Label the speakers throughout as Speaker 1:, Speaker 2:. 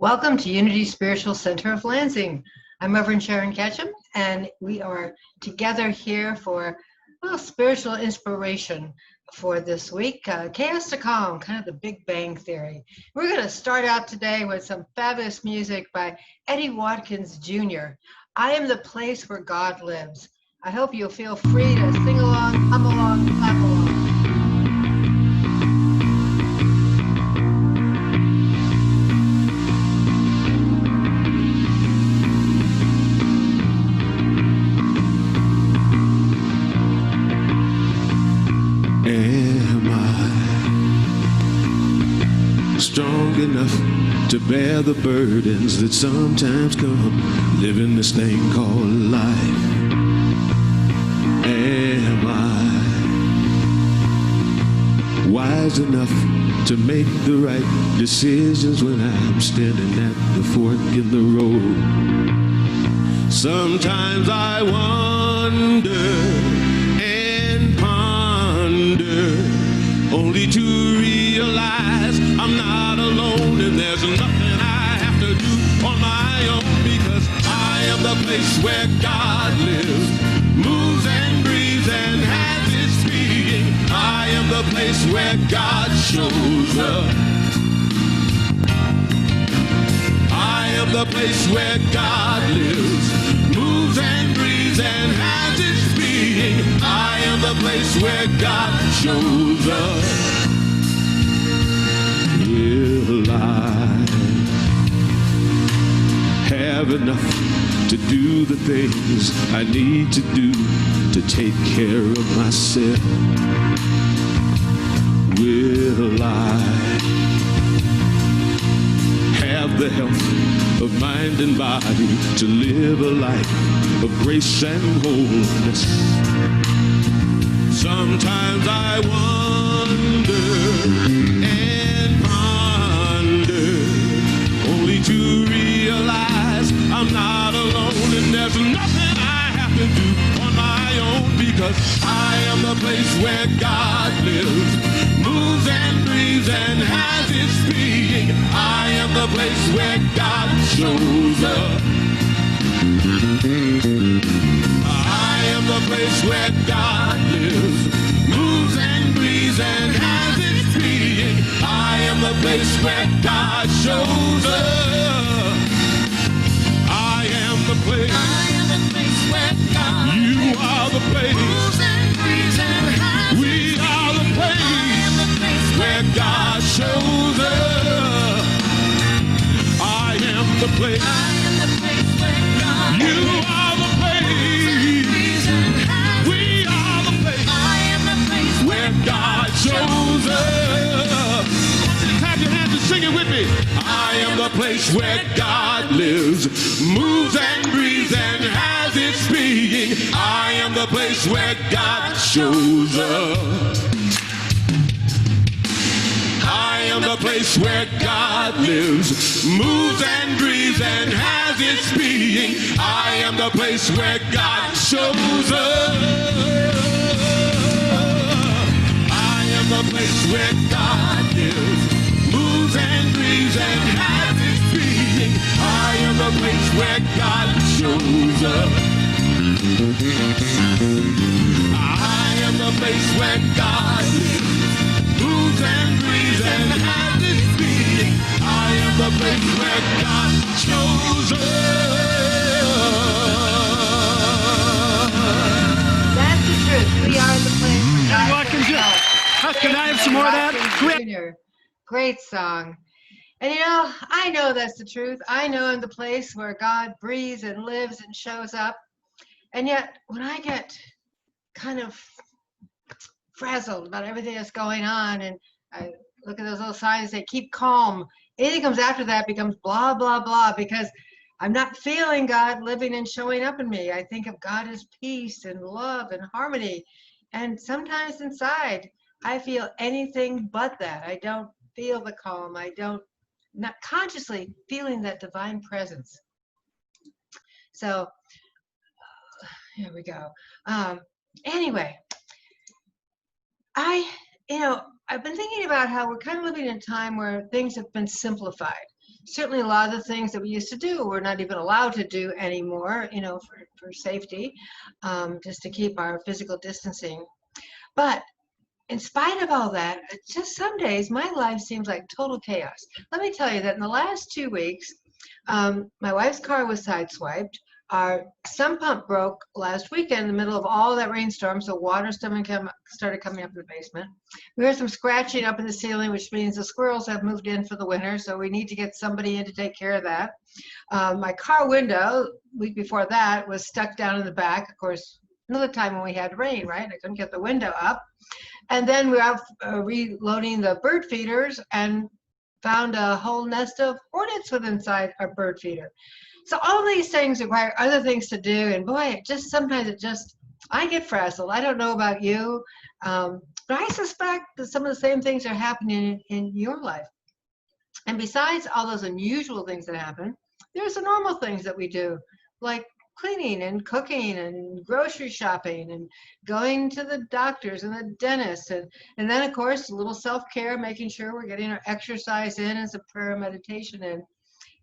Speaker 1: Welcome to Unity Spiritual Center of Lansing. I'm Reverend Sharon Ketchum, and we are together here for spiritual inspiration for this week. Chaos to Calm, kind of the Big Bang Theory. We're going to start out today with some fabulous music by Eddie Watkins Jr. I am the place where God lives. I hope you'll feel free to sing along, hum along, clap along.
Speaker 2: Strong enough to bear the burdens that sometimes come, living this thing called life. Am I wise enough to make the right decisions when I'm standing at the fork in the road? Sometimes I wonder and ponder, only to realize I'm not alone, and there's nothing I have to do on my own, because I am the place where God lives, moves and breathes and has its being. I am the place where God shows up. I am the place where God lives, moves and breathes and has its being. I am the place where God shows up. Will I have enough to do the things I need to do to take care of myself? Will I have the health of mind and body to live a life of grace and wholeness? Sometimes I wonder and ponder, only to realize I'm not alone, and there's nothing I have to do on my own, because I am the place where God lives, moves and breathes and has its being. I am the place where God shows up. I am the place where God lives, moves and breathes and has its being. I am the place where God shows up. I am the place. I am the place where God lives. You are the place. Moves and breathes and has its being. We are the place. I am the place where God shows up. I am the place. I am the place where God lives. You are the place. We are the place. I am the place where God shows up. Clap your hands and sing it with me. I am the place where God lives, moves and breathes and has its being. I am the place where God shows up. I am the place where God lives, moves and breathes and has its being. I am the place where God shows up. I am the place where God lives, moves and breathes and has its being. I am the place where God shows up. I am the place where God lives, moves and breathes and has its being. I am the place where God shows up.
Speaker 1: That's the truth. We are the place where God
Speaker 3: Watkins Jr.
Speaker 1: lives.
Speaker 3: Can I have some more of that?
Speaker 1: Jr. Great song. And I know that's the truth. I know I'm the place where God breathes and lives and shows up. And yet, when I get kind of frazzled about everything that's going on, and I look at those little signs that say keep calm, anything comes after that becomes blah blah blah, because I'm not feeling God living and showing up in me. I think of God as peace and love and harmony, and sometimes inside I feel anything but that. I don't feel the calm. Not consciously feeling that divine presence. So here we go. Anyway, I've been thinking about how we're kind of living in a time where things have been simplified. certainly a lot of the things that we used to do, we're not even allowed to do anymore, for safety, just to keep our physical distancing. But in spite of all that, just some days my life seems like total chaos. Let me tell you that in the last 2 weeks, my wife's car was sideswiped. Our sump pump broke last weekend in the middle of all that rainstorm, so water started coming up in the basement. We heard some scratching up in the ceiling, which means the squirrels have moved in for the winter, so we need to get somebody in to take care of that. My car window, week before that, was stuck down in the back. Of course, another time when we had rain, right? I couldn't get the window up. And then we were out reloading the bird feeders and found a whole nest of hornets inside our bird feeder. So all these things require other things to do, and boy, I get frazzled. I don't know about you, but I suspect that some of the same things are happening in your life. And besides all those unusual things that happen, there's the normal things that we do, like cleaning and cooking and grocery shopping and going to the doctors and the dentist, and then of course a little self-care, making sure we're getting our exercise in and some prayer and meditation in.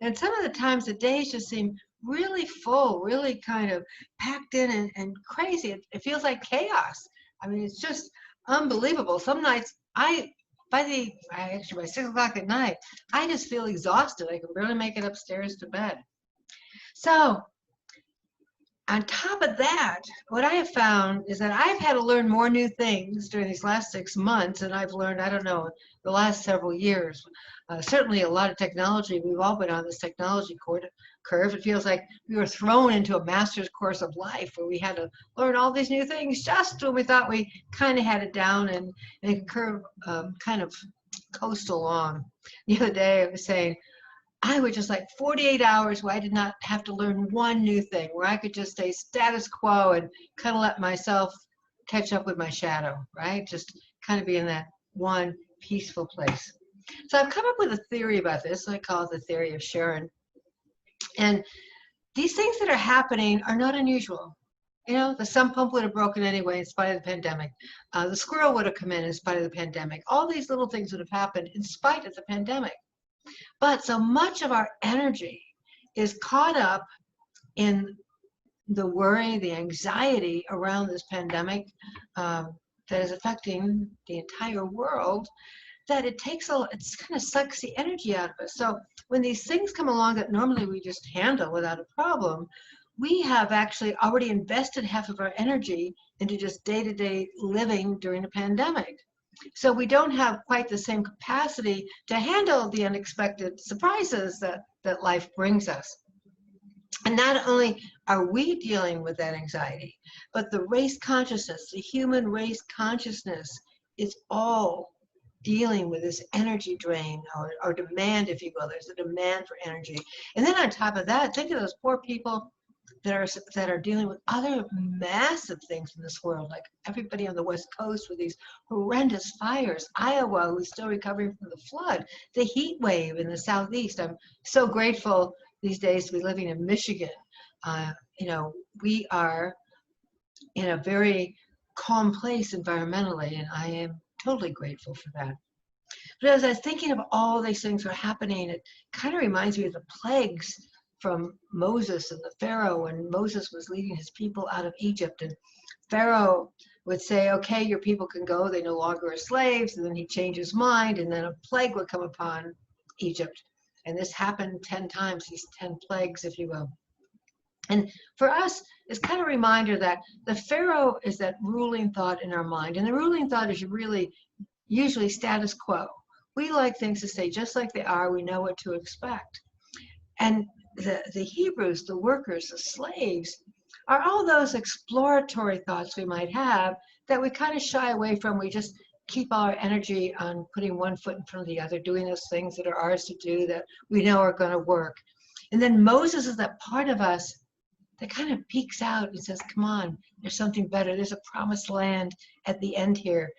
Speaker 1: And some of the times the days just seem really full, really kind of packed in and crazy. It feels like chaos. I mean, it's just unbelievable. Some nights by 6 o'clock at night, I just feel exhausted. I can barely make it upstairs to bed. So on top of that, what I have found is that I've had to learn more new things during these last 6 months than I've learned, I don't know, the last several years. Certainly a lot of technology. We've all been on this technology curve. It feels like we were thrown into a master's course of life where we had to learn all these new things just when we thought we kind of had it down and the curve kind of coast along. The other day I was saying, I would just like 48 hours where I did not have to learn one new thing, where I could just stay status quo and kind of let myself catch up with my shadow, right? Just kind of be in that one peaceful place. So I've come up with a theory about this. I call it the theory of Sharon. And these things that are happening are not unusual. The sump pump would have broken anyway in spite of the pandemic. The squirrel would have come in spite of the pandemic. All these little things would have happened in spite of the pandemic. But so much of our energy is caught up in the worry, the anxiety around this pandemic that is affecting the entire world, that it kind of sucks the energy out of us. So when these things come along that normally we just handle without a problem, we have actually already invested half of our energy into just day-to-day living during the pandemic. So we don't have quite the same capacity to handle the unexpected surprises that life brings us. And not only are we dealing with that anxiety, but the race consciousness, the human race consciousness, is all dealing with this energy drain or demand, if you will. There's a demand for energy. And then on top of that, think of those poor people that are dealing with other massive things in this world, like everybody on the West Coast with these horrendous fires, Iowa, who's still recovering from the flood, the heat wave in the Southeast. I'm so grateful these days to be living in Michigan. We are in a very calm place environmentally, and I am totally grateful for that. But as I was thinking of all these things that are happening, it kind of reminds me of the plagues from Moses and the Pharaoh when Moses was leading his people out of Egypt. And Pharaoh would say, okay, your people can go, they no longer are slaves. And then he'd change his mind, and then a plague would come upon Egypt. And this happened 10 times, these 10 plagues, if you will. And for us, it's kind of a reminder that the Pharaoh is that ruling thought in our mind. And the ruling thought is really usually status quo. We like things to stay just like they are. We know what to expect. And the Hebrews, the workers, the slaves, are all those exploratory thoughts we might have that we kind of shy away from. We just keep our energy on putting one foot in front of the other, doing those things that are ours to do that we know are going to work. And then Moses is that part of us that kind of peeks out and says, come on, there's something better. There's a promised land at the end here.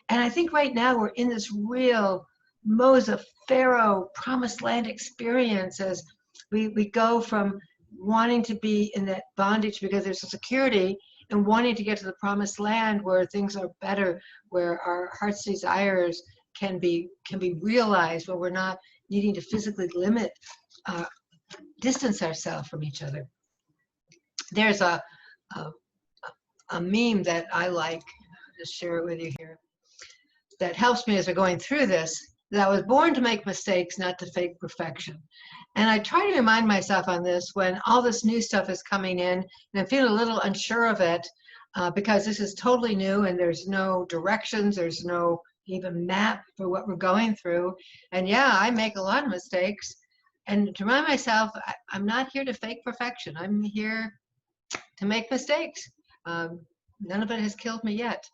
Speaker 1: And I think right now we're in this real Moses, Pharaoh, promised land experience as we go from wanting to be in that bondage because there's a security and wanting to get to the promised land where things are better, where our heart's desires can be realized, where we're not needing to physically limit, distance ourselves from each other. There's a meme that I like, I'll just share it with you here, that helps me as we're going through this, that I was born to make mistakes, not to fake perfection. And I try to remind myself on this when all this new stuff is coming in, and I feel a little unsure of it, because this is totally new and there's no directions, there's no even map for what we're going through. And yeah, I make a lot of mistakes. And to remind myself, I'm not here to fake perfection. I'm here to make mistakes. None of it has killed me yet.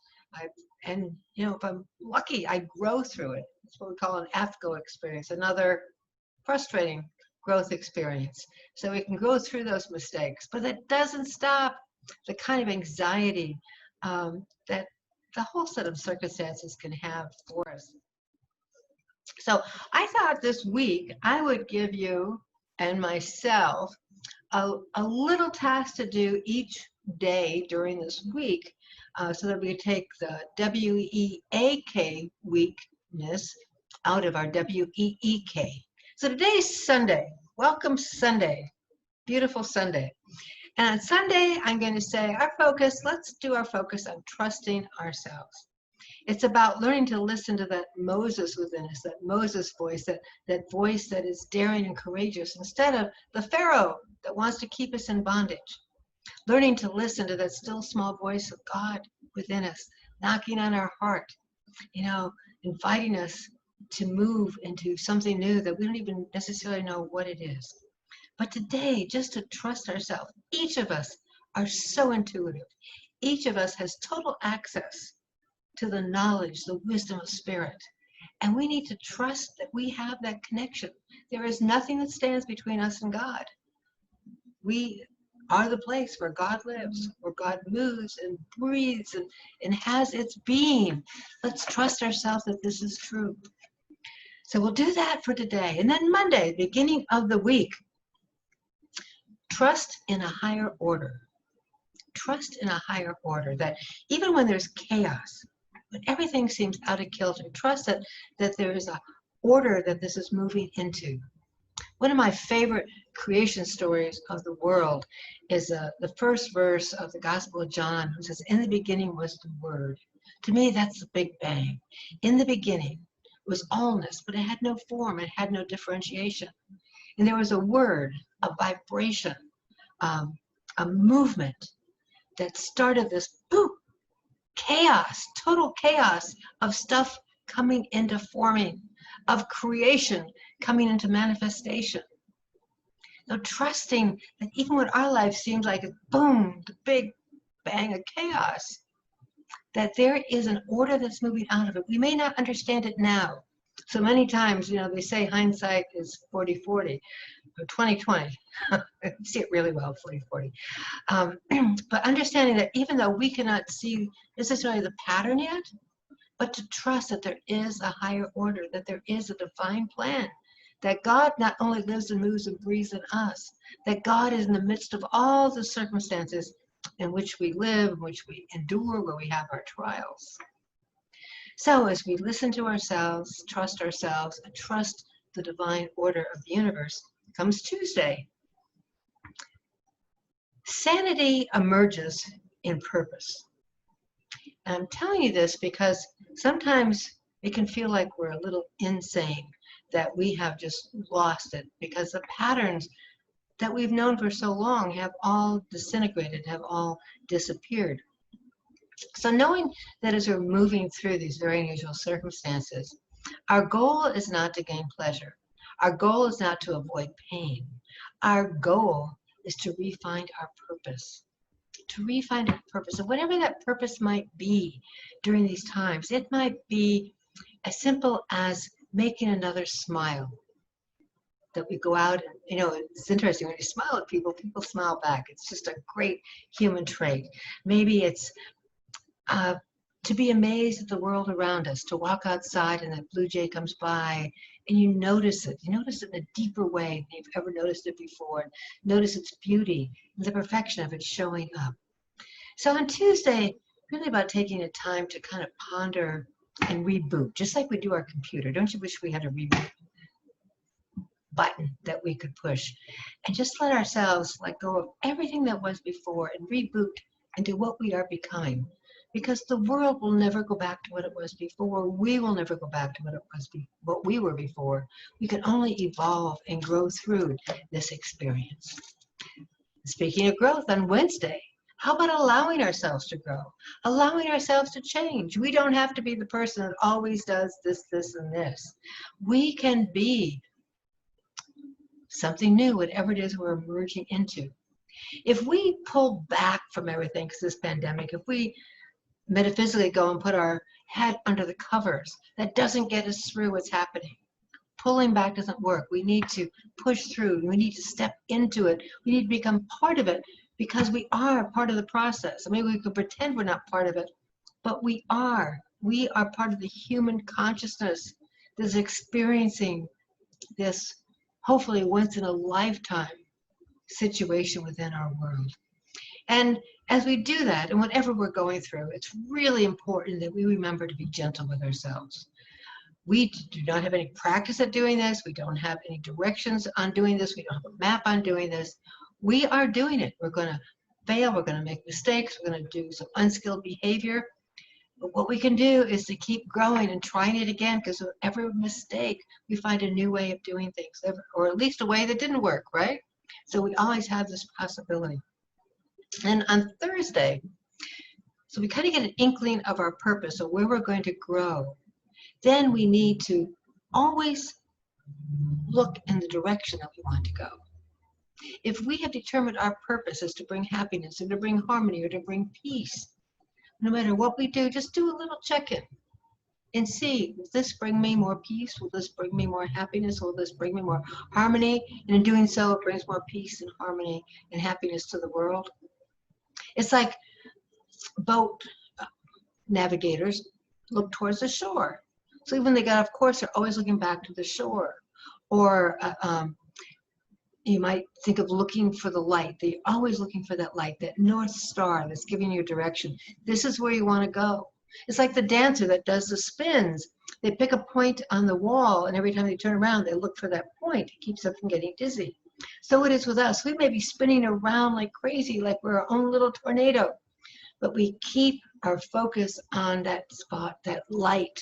Speaker 1: And you know, if I'm lucky, I grow through it. It's what we call an AFGO experience, another frustrating growth experience. So we can go through those mistakes, but that doesn't stop the kind of anxiety that the whole set of circumstances can have for us. So I thought this week I would give you and myself a little task to do each day during this week, so that we could take the W-E-A-K weakness out of our W-E-E-K. So today's Sunday. Welcome Sunday. Beautiful Sunday. And on Sunday, I'm going to say let's do our focus on trusting ourselves. It's about learning to listen to that Moses within us, that Moses voice, that voice that is daring and courageous, instead of the Pharaoh that wants to keep us in bondage. Learning to listen to that still small voice of God within us, knocking on our heart, you know, inviting us to move into something new that we don't even necessarily know what it is. But today, just to trust ourselves, each of us are so intuitive. Each of us has total access to the knowledge, the wisdom of spirit. And we need to trust that we have that connection. There is nothing that stands between us and God. We are the place where God lives, where God moves and breathes and has its being. Let's trust ourselves that this is true. So we'll do that for today. And then Monday, beginning of the week, trust in a higher order. Trust in a higher order, that even when there's chaos, when everything seems out of kilter, trust that there is a order that this is moving into. One of my favorite creation stories of the world is the first verse of the Gospel of John, which says, "In the beginning was the Word." To me, that's the Big Bang. In the beginning was allness, but it had no form, it had no differentiation. And there was a word, a vibration, a movement that started this boom, chaos, total chaos of stuff coming into forming, of creation coming into manifestation. Now, trusting that even when our life seems like a boom, the big bang of chaos, that there is an order that's moving out of it. We may not understand it now. So many times, you know, they say hindsight is 40/40 or 20/20. I see it really well, 40/40. But understanding that even though we cannot see necessarily the pattern yet, but to trust that there is a higher order, that there is a divine plan, that God not only lives and moves and breathes in us, that God is in the midst of all the circumstances in which we live, in which we endure, where we have our trials. So as we listen to ourselves, and trust the divine order of the universe, comes Tuesday. Sanity emerges in purpose. And I'm telling you this because sometimes it can feel like we're a little insane, that we have just lost it, because the patterns that we've known for so long have all disintegrated, have all disappeared. So knowing that as we're moving through these very unusual circumstances, our goal is not to gain pleasure. Our goal is not to avoid pain. Our goal is to refine our purpose. To refine our purpose. And whatever that purpose might be during these times, it might be as simple as making another smile. That we go out, and, you know, it's interesting, when you smile at people, people smile back. It's just a great human trait. Maybe it's to be amazed at the world around us, to walk outside and that blue jay comes by and you notice it. You notice it in a deeper way than you've ever noticed it before. Notice its beauty and the perfection of it showing up. So on Tuesday, really about taking a time to kind of ponder and reboot, just like we do our computer. Don't you wish we had a reboot? button that we could push and just let ourselves let go of everything that was before and reboot into what we are becoming. Because the world will never go back to what it was before. We will never go back to what we were before. We can only evolve and grow through this experience. Speaking of growth, on Wednesday, how about allowing ourselves to grow? Allowing ourselves to change. We don't have to be the person that always does this, this, and this. We can be something new, whatever it is we're emerging into. If we pull back from everything, because this pandemic, if we metaphysically go and put our head under the covers, that doesn't get us through what's happening. Pulling back doesn't work. We need to push through. We need to step into it. We need to become part of it because we are part of the process. I mean, we could pretend we're not part of it, but we are. We are part of the human consciousness that's experiencing this hopefully once in a lifetime situation within our world. And as we do that, and whatever we're going through, it's really important that we remember to be gentle with ourselves. We do not have any practice at doing this. We don't have any directions on doing this. We don't have a map on doing this. We are doing it. We're going to fail. We're going to make mistakes. We're going to do some unskilled behavior. But what we can do is to keep growing and trying it again, because with every mistake, we find a new way of doing things, or at least a way that didn't work, right? So we always have this possibility. And on Thursday, so we kind of get an inkling of our purpose, of where we're going to grow. Then we need to always look in the direction that we want to go. If we have determined our purpose is to bring happiness, or to bring harmony, or to bring peace, no matter what we do, just do a little check-in and see, will this bring me more peace? Will this bring me more happiness? Will this bring me more harmony? And in doing so, it brings more peace and harmony and happiness to the world. It's like boat navigators look towards the shore. So even when they got off course, they're always looking back to the shore. Or you might think of looking for the light. They're always looking for that light, that North Star that's giving you direction. This is where you want to go. It's like the dancer that does the spins. They pick a point on the wall, and every time they turn around, they look for that point. It keeps them from getting dizzy. So it is with us. We may be spinning around like crazy, like we're our own little tornado, but we keep our focus on that spot, that light,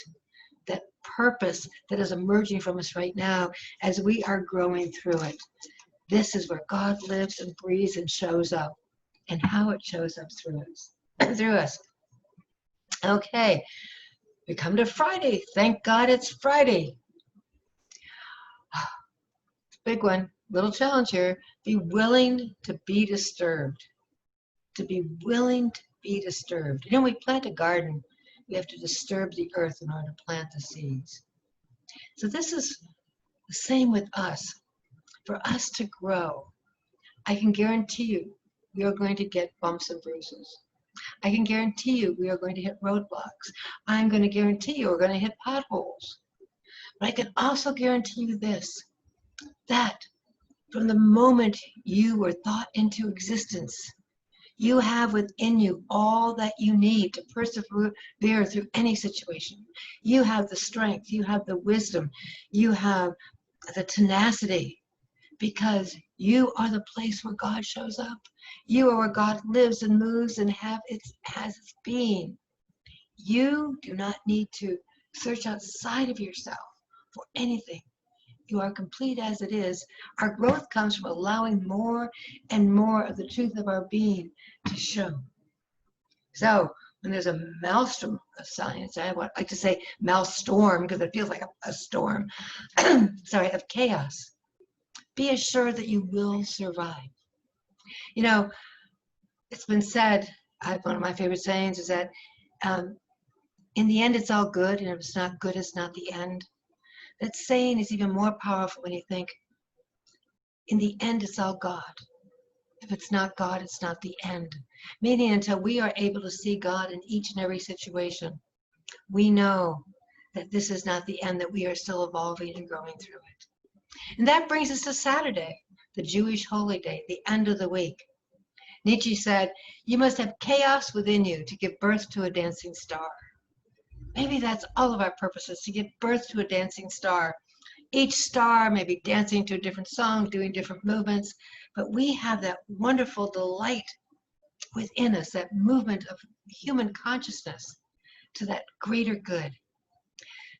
Speaker 1: that purpose that is emerging from us right now as we are growing through it. This is where God lives and breathes and shows up, and how it shows up through us. Okay, we come to Friday. Thank God it's Friday. Big one, little challenge here. Be willing to be disturbed. To be willing to be disturbed. You know, we plant a garden, we have to disturb the earth in order to plant the seeds. So this is the same with us. For us to grow, I can guarantee you we are going to get bumps and bruises. I can guarantee you we are going to hit roadblocks. I'm going to guarantee you we're going to hit potholes. But I can also guarantee you this, that from the moment you were thought into existence, you have within you all that you need to persevere through any situation. You have the strength, you have the wisdom, you have the tenacity, because you are the place where God shows up. You are where God lives and moves and has its being. You do not need to search outside of yourself for anything. You are complete as it is. Our growth comes from allowing more and more of the truth of our being to show. So when there's a maelstrom of science, I like to say maelstrom because it feels like a storm, sorry, of chaos, be assured that you will survive. You know, it's been said, one of my favorite sayings is that in the end, it's all good, and if it's not good, it's not the end. That saying is even more powerful when you think, in the end, it's all God. If it's not God, it's not the end. Meaning until we are able to see God in each and every situation, we know that this is not the end, that we are still evolving and growing through it. And that brings us to Saturday, the Jewish holy day, the end of the week. Nietzsche said, you must have chaos within you to give birth to a dancing star. Maybe that's all of our purposes, to give birth to a dancing star. Each star may be dancing to a different song, doing different movements, but we have that wonderful delight within us, that movement of human consciousness to that greater good.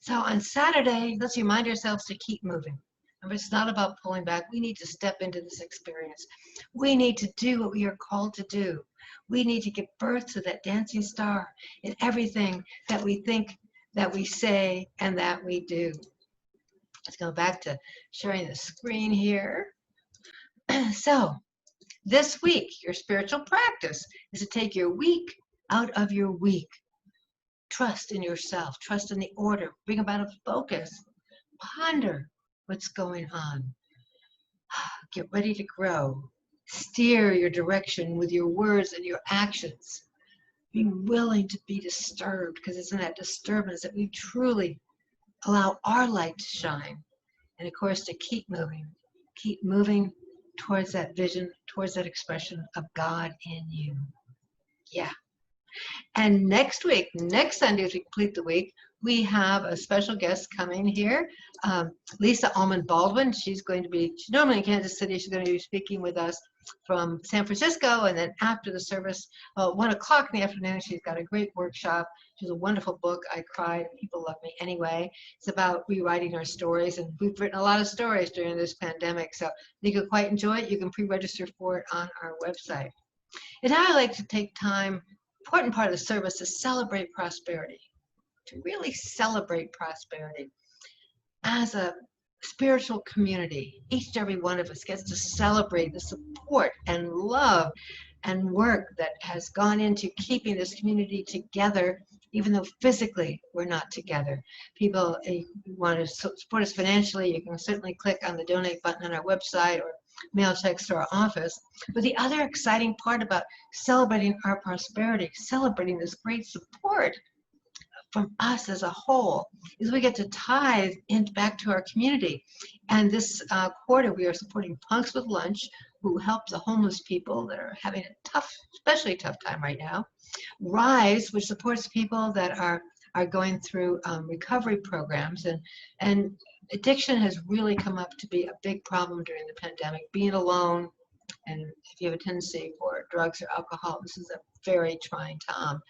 Speaker 1: So on Saturday, let's remind ourselves to keep moving. Remember, it's not about pulling back. We need to step into this experience. We need to do what we are called to do. We need to give birth to that dancing star in everything that we think, that we say, and that we do. Let's go back to sharing the screen here. So this week, your spiritual practice is to take your week out of your week. Trust in yourself, trust in the order, bring about a focus, ponder what's going on. Get ready to grow. Steer your direction with your words and your actions. Be willing to be disturbed, because it's in that disturbance that we truly allow our light to shine. And of course, to keep moving towards that vision, towards that expression of God in you. Yeah. And next week, next Sunday, as we complete the week, we have a special guest coming here, Lysa Allman-Baldwin. She's normally in Kansas City. She's going to be speaking with us from San Francisco. And then after the service, 1 o'clock in the afternoon, she's got a great workshop. She's a wonderful book, I Cried, People Love Me Anyway. It's about rewriting our stories. And we've written a lot of stories during this pandemic. So you could quite enjoy it. You can pre-register for it on our website. And I like to take time, important part of the service, to celebrate prosperity, to really celebrate prosperity. As a spiritual community, each and every one of us gets to celebrate the support and love and work that has gone into keeping this community together, even though physically we're not together. People, if you want to support us financially, you can certainly click on the donate button on our website or mail checks to our office. But the other exciting part about celebrating our prosperity, celebrating this great support from us as a whole, is we get to tithe back to our community. And this quarter, we are supporting Punks with Lunch, who help the homeless people that are having a tough, especially tough time right now. Rise, which supports people that are going through recovery programs. And addiction has really come up to be a big problem during the pandemic. Being alone, and if you have a tendency for drugs or alcohol, this is a very trying time.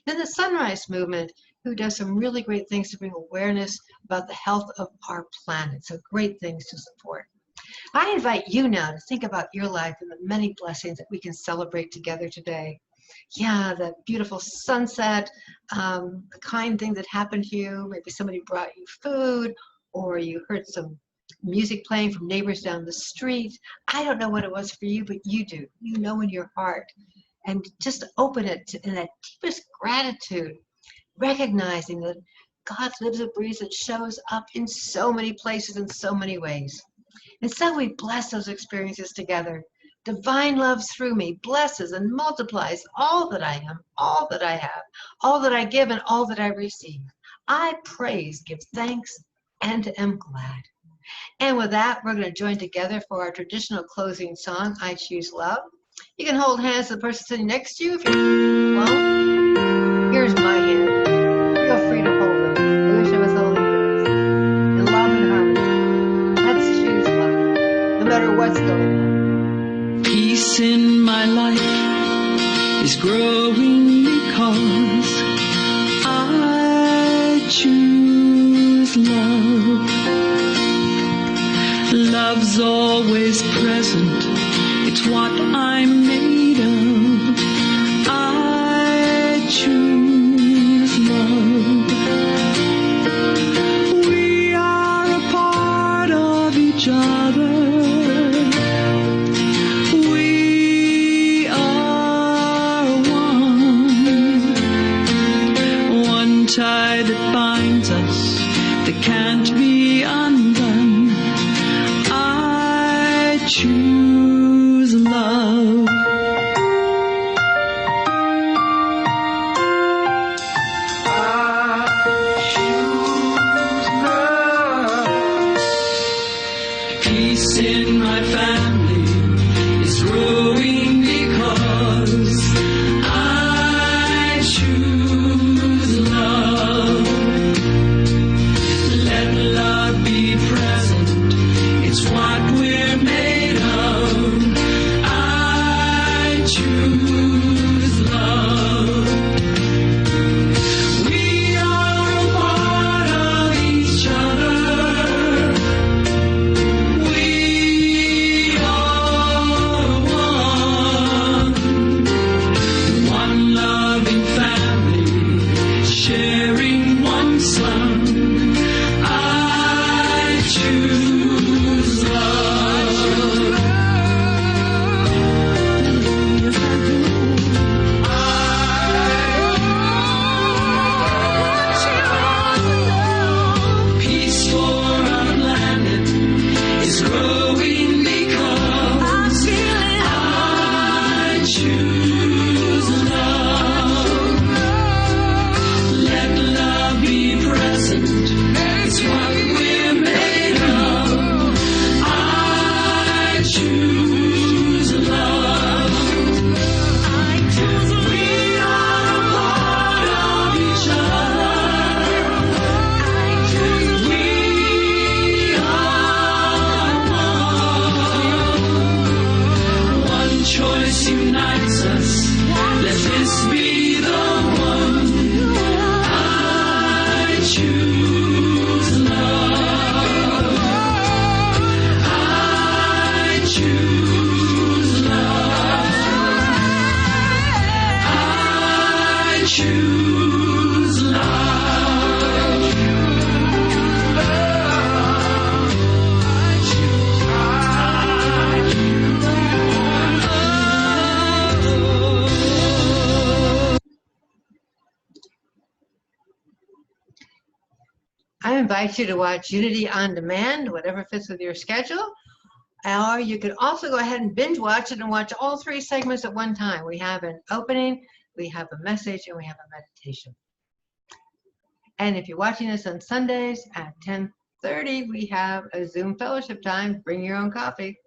Speaker 1: Then the Sunrise Movement, who does some really great things to bring awareness about the health of our planet. So great things to support. I invite you now to think about your life and the many blessings that we can celebrate together today. Yeah, the beautiful sunset, the kind thing that happened to you. Maybe somebody brought you food, or you heard some music playing from neighbors down the street. I don't know what it was for you, but you do. You know in your heart. And just open it in that deepest gratitude, recognizing that God lives and breathes and shows up in so many places in so many ways. And so we bless those experiences together. Divine love through me blesses and multiplies all that I am, all that I have, all that I give, and all that I receive. I praise, give thanks, and am glad. And with that, we're going to join together for our traditional closing song, I Choose Love. You can hold hands to the person sitting next to you if you're alone. Here's my hand. Feel free to hold it. I wish I was holding yours. In love and harmony. Let's choose love, no matter what's going on.
Speaker 4: Peace in my life is growing because I choose love. Love's always present, it's what I'm made of. I choose love. We are a part of each other. We are one tie that binds us, that can't be undone. I choose love. I choose love. Peace in my family is growing because I choose love. Let love be choose love. We are a part of each other. We are one. One choice unites us. Let this be the one. I choose love. I choose love. I choose love.
Speaker 1: I invite you to watch Unity on Demand, whatever fits with your schedule. Or you can also go ahead and binge watch it and watch all 3 segments at one time. We have an opening, we have a message, and we have a meditation. And if you're watching this on Sundays at 10:30, we have a Zoom fellowship time. Bring your own coffee.